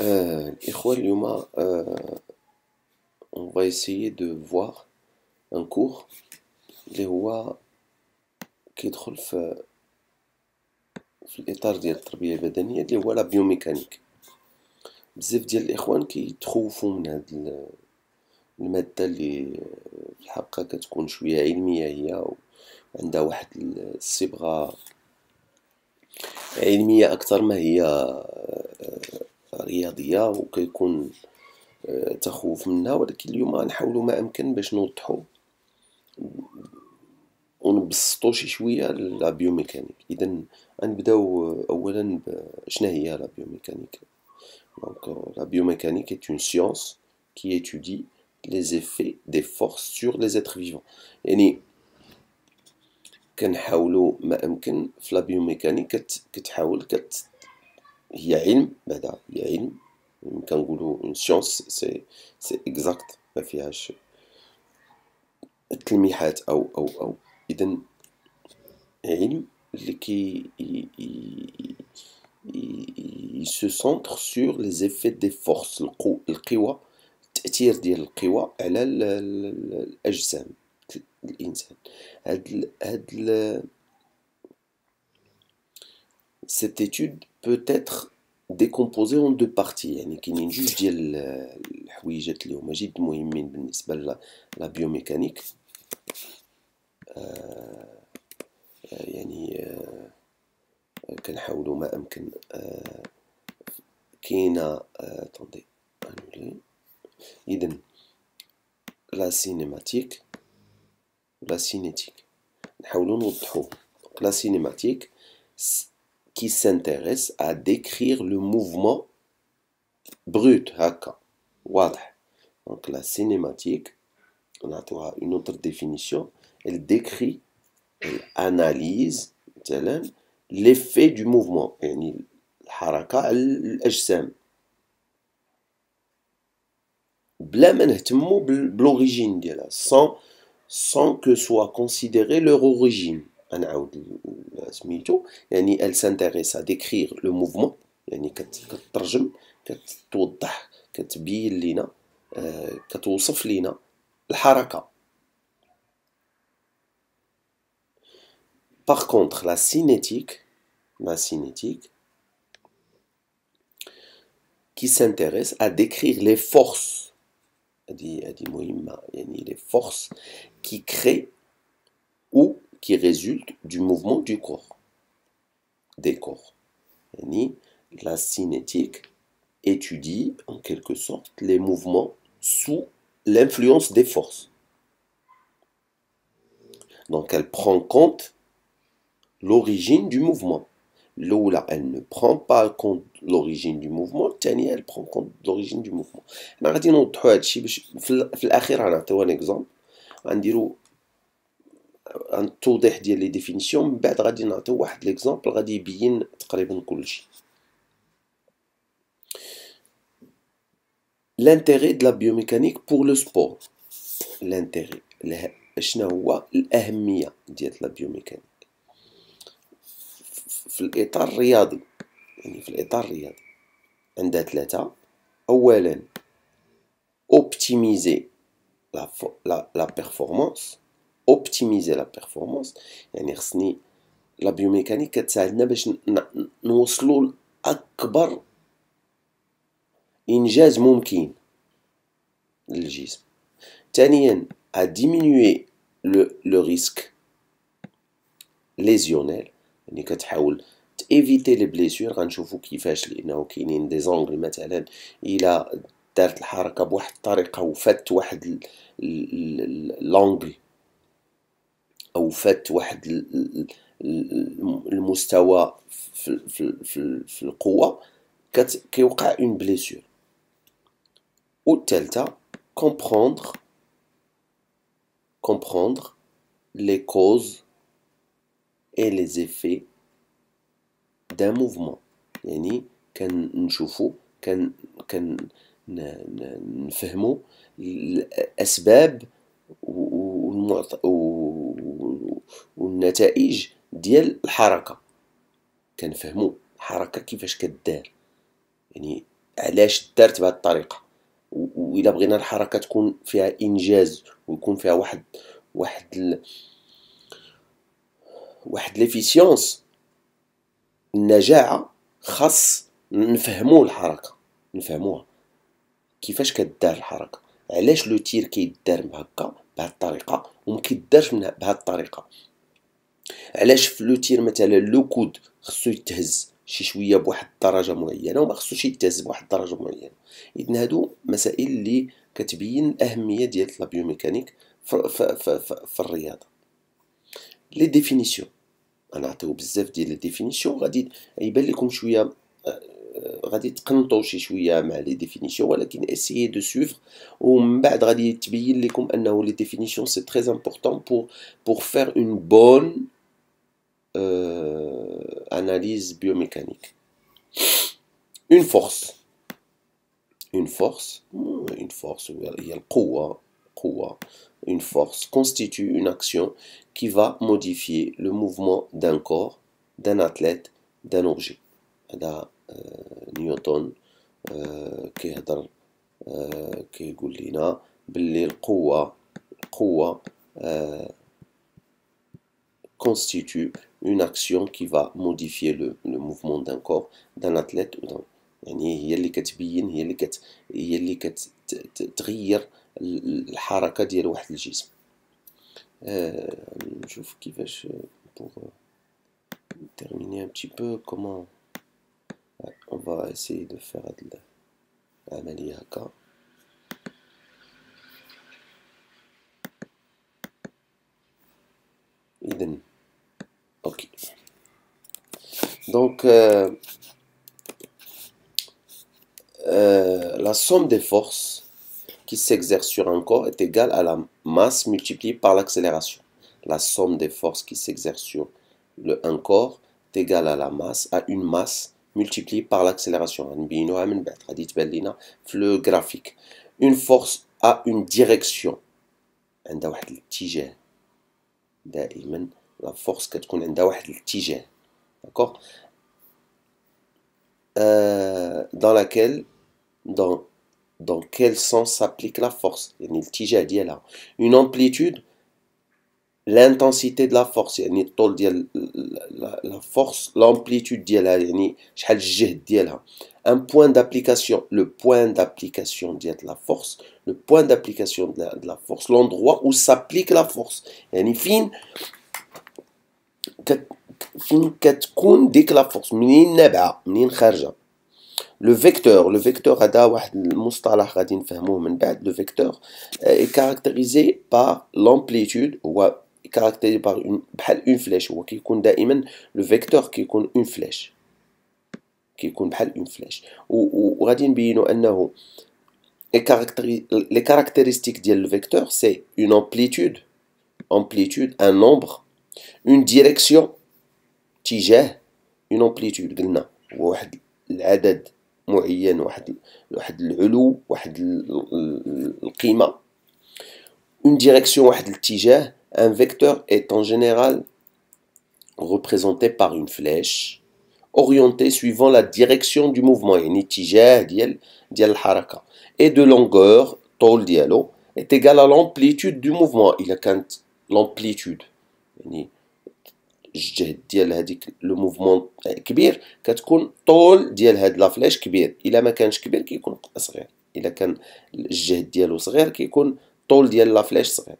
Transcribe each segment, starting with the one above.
الإخوة اليوم on va essayer de voir un cours اللي هو كيدخل في الإطار ديال التربية البدنية اللي هو لا بيوميكانيك. بزاف ديال الإخوان كيتخوفوا من هاد المادة اللي في الحقيقة كتكون شوية علمية هي وعندها واحد الصبغة علمية أكثر ما هي رياضية، وكيكون تخوف منها. ولكن اليوم غنحاولوا ما أمكن باش نوضحوا ونبسطوا شي شوية لا بيوميكانيك. إذا غنبداو أولا شنو هي لا بيوميكانيك. Donc, la biomécanique est une science qui étudie les effets des forces sur les êtres vivants. يعني كنحاولوا ما أمكن في لا بيوميكانيك كتحاول هي علم، بعدا هي علم كنقولوا une science c'est exact ما فيهاش التلميحات أو إذا علم اللي il se centre sur les effets des forces القوى، التأثير ديال القوى على الأجسام الإنسان. Cette étude peut être décomposée en deux parties. يعني كاينين جوج ديال الحويجات اللي هما جد مهمين بالنسبة لا بيوميكانيك. يعني كنحاولوا ما أمكن. كاينة attendez annuler. إذن لا سينيماتيك ولا سينيتيك نحاولوا نوضحوه. لا سينيماتيك qui s'intéresse à décrire le mouvement brut هكا واضح. Donc la cinématique نعطوها une autre définition, elle décrit, elle analyse مثلا l'effet du mouvement يعني الحركة على الأجسام بلا ما نهتمو بالأوريجين ديالها sans que soit considéré leur origine. نعاود سميتو يعني elle s'intéresse à décrire le mouvement يعني كترجم كتوضح كتبين لينا كتوصف لينا الحركة. Par contre la cinétique qui s'intéresse à décrire les forces هذه مهمة يعني les forces qui créent ou qui résultent du mouvement du corps des corps. يعني la cinétique étudie en quelque sorte les mouvements sous l'influence des forces. Donc elle prend compte l'origine du mouvement. L'oula, elle ne prend pas compte l'origine du mouvement. الثانية elle prend compte l'origine du mouvement. حنا غادي نوضحوا هادشي باش في الأخير غنعطيو ان اكزومبل، غنديرو التوضيح ديال لي ديفينيسيون، من بعد غادي نعطيو واحد ليكزومبل غادي يبين تقريبا كلشي. L'intérêt de la biomécanique pour le sport. L'intérêt شنو هو الأهمية ديال لا بيوميكانيك في الإطار الرياضي. يعني في الإطار الرياضي عندها ثلاثة. أولا optimiser la performance. optimiser la performance يعني خصني لا بيوميكانيك كتساعدنا باش نوصلوا لأكبر إنجاز ممكن للجسم. ثانيا à diminuer le risque lésionnel يعني كتحاول تيفيتي لي بليسيور. غنشوفوا كيفاش، لانه كاينين دي زونغل مثلا الى دارت الحركه بواحد الطريقه وفات واحد لونغل او فات واحد المستوى في القوه كيوقع اون بليسيور. والثالثه comprendre les causes et les effets d'un mouvement. يعني كنشوفو نفهمو الأسباب والنتائج ديال الحركة. كنفهمو الحركة كيفاش كدار، يعني علاش دارت بهذه الطريقه، وإلا بغينا الحركه تكون فيها انجاز ويكون فيها واحد ليفيسيونس، النجاعه، خاص نفهموا الحركه، نفهموها كيفاش كدار الحركه، علاش لو تير كيدار هكا بهذه الطريقه وما كيدارش بهذه الطريقه، علاش في لو تير مثلا لو كود خصو يتهز شي شويه بواحد الدرجه معينه وما خصوش يتهز بواحد الدرجه معينه. اذن هادو مسائل اللي كتبين الاهميه ديال لا بيوميكانيك في الرياضه. لي ديفينيسيون غنعطيو بزاف ديال لي ديفينيسيون، غادي يبان لكم شويه غادي تقنطوا شي شويه مع لي ديفينيسيون، ولكن اسيي دو سويفر ومن بعد غادي تبين لكم انه لي ديفينيسيون سي تري امبورطون pour faire une bonne analyse biomécanique. Une force هي القوة. Une force constitue une action qui va modifier le mouvement d'un corps, d'un athlète, d'un objet. هذا نيوتن كيهضر كيقول لنا باللي القوة constitue une action qui va modifier le mouvement d'un corps, d'un athlète ou d'un... يعني هي اللي كتبين، هي اللي كتغير الحركة ديال واحد الجسم. نشوف كيفاش pour terminer un petit peu comment on va essayer de faire هاد العملية هكا. إذن ok, donc la somme des forces qui s'exercent sur un corps est égale à la masse multipliée par l'accélération. La somme des forces qui s'exercent sur un corps est égale à la masse, à une masse multipliée par l'accélération. غنبينوها من بعد، غادي تبان لينا في لو غرافيك. Une force a une direction، عندها واحد الاتجاه، دائما la force كتكون عندها واحد الاتجاه، d'accord, dans laquelle dans quel sens s'applique la force، يعني الاتجاه ديالها. Une amplitude، l'intensité de la force، يعني الطول ديال la force، l'amplitude ديالها يعني شحال الجهد ديالها. Un point d'application، le point d'application ديال la force، le point d'application de la force، l'endroit où s'applique la force، يعني فين كتكون ديك لا فورس، منين نابعه، منين خارجه. لو فيكتور هذا واحد المصطلح غادي نفهموه من بعد. لو فيكتور est caractérisé par l'amplitude، هو caractérisé par بحال اون فلاش، هو كيكون دائما لو فيكتور كيكون اون فلاش، كيكون بحال اون فلاش، وغادي نبينوا انه les caractéristiques ديال لو فيكتور سي une amplitude un nombre، une direction اتجاه، une amplitude قلنا هو واحد العدد معين، واحد العلو، واحد القيمة. une direction واحد الاتجاه. un vecteur est en général représenté par une flèche orientée suivant la direction du mouvement، يعني اتجاه ديال الحركة. et de longueur، طول ديالو est égal à l'amplitude du mouvement. إلا كانت l'amplitude يعني الجهد ديال هذيك لو موفمون كبير، كتكون طول ديال هاد لا فلاش كبير. الا ما كانش كبير كيكون صغير، الا كان الجهد ديالو صغير كيكون طول ديال لا فلاش صغير.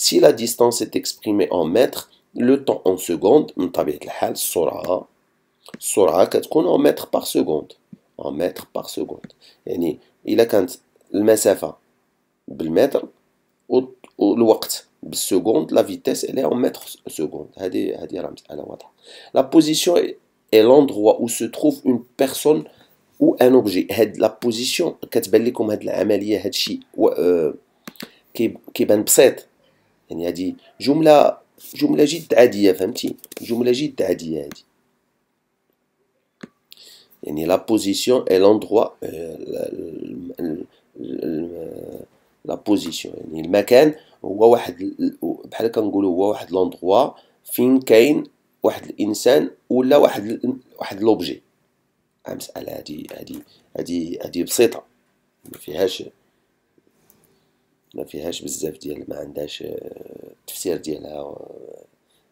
si la distance est exprimée en mètres، le temps en secondes، من طبيعة الحال السرعة كتكون en mètres par seconde، en mètres par seconde. يعني الا كانت المسافة بالمتر والوقت بالسكوند، لا فيتيس elle est en mètres secondes. هذه راه مسألة واضحة. La position est l'endroit où se trouve une personne ou un objet. هاد لا بوزيسيون كتبان لكم هاد العملية، هاد الشيء كيبان بسيط، يعني هادي جملة جد عادية، فهمتي، جملة جد عادية هادي. يعني لا بوزيسيون est l'endroit، لا بوزيسيون يعني المكان، هو واحد بحال كنقولوا هو واحد لوندغوا فين كاين واحد الانسان ولا واحد لوبجي. مسألة هادي بسيطة، ما فيهاش بزاف ديال، ما عندهاش التفسير ديالها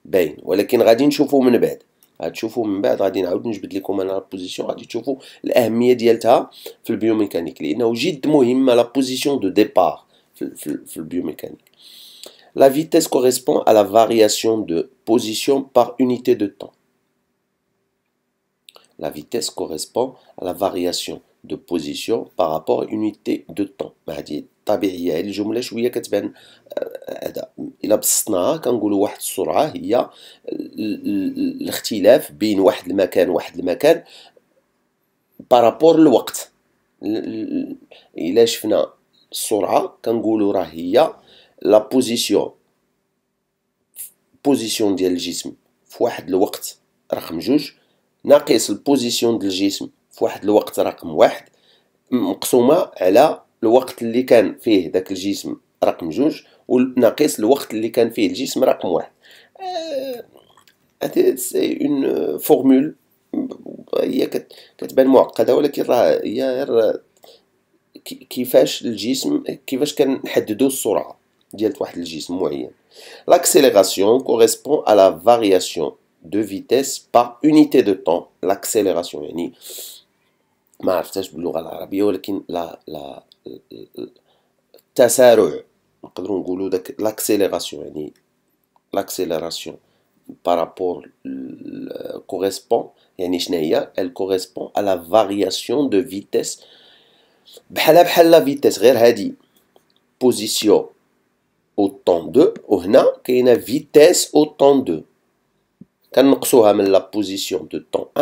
باين، ولكن غادي نشوفو من بعد. غتشوفو من بعد، غادي نعاود نجبد لكم انا لابوزيسيون، غادي تشوفو الاهميه ديالتها في البيوميكانيك، لانه جد مهمه لا بوزيسيون دو ديبار في البيوميكانيك. La vitesse correspond à la variation de position par unité de temps. La vitesse correspond à la variation de position par rapport à unité de temps. هذه طبيعية، هذه الجملة شوية كتبان هذا إلا بسطناها كنقولوا واحد السرعة هي الاختلاف بين واحد المكان بارابور الوقت. إلا شفنا السرعة كنقولوا راه هي لا بوزيسيون ديال الجسم في واحد الوقت رقم جوج ناقص البوزيسيون ديال الجسم في واحد الوقت رقم واحد مقسومة على الوقت اللي كان فيه داك الجسم رقم جوج وناقص الوقت اللي كان فيه الجسم رقم واحد. سي اون فورمول هي كتبان معقدة، ولكن راه هي غير كيفاش كنحددو السرعة ديال واحد الجسم معين. L'accélération correspond à la variation de vitesse par unité de temps. L'accélération يعني ما عرفتهاش باللغة العربية، ولكن لا التسارع نقدروا نقولوا داك l'accélération يعني l'accélération par rapport correspond يعني شنو هي؟ elle correspond à la variation de vitesse بحال لا فيتيس، غير هادي بوزيسيون او طون دو وهنا كاينه فيتيس او طون دو، كنقصوها من لا بوزيسيون دو طون 1،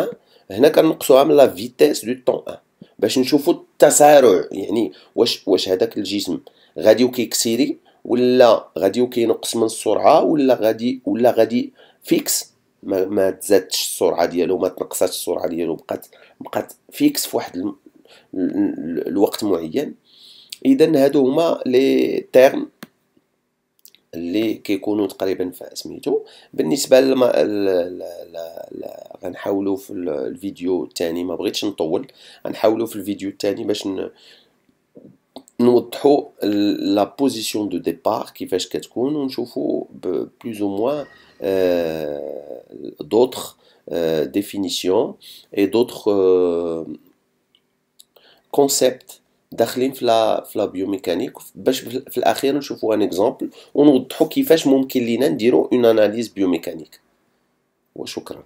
هنا كنقصوها من لا فيتيس دو طون 1 باش نشوفوا التسارع. يعني واش هذاك الجسم غادي وكيكسيري ولا غادي وكينقص من السرعه ولا غادي فيكس، ما تزادش السرعه ديالو ما تنقصاتش السرعه ديالو، بقات فيكس في واحد الوقت معين. اذا هادو هما لي تيرم اللي كيكونوا تقريبا في سميتو. بالنسبه غنحاولوا في الفيديو الثاني، ما بغيتش نطول، غنحاولوا في الفيديو الثاني باش نوضحوا لا بوزيسيون دو ديبار كيفاش كتكون، ونشوفوا بلوز او موان دوطخ ديفينيسيون اي دوطخ كونسيبت داخلين في لا بيوميكانيك، باش في الاخير نشوفوا ان اكزامبل ونوضحوا كيفاش ممكن لينا نديروا اون اناليز بيوميكانيك. وشكرا.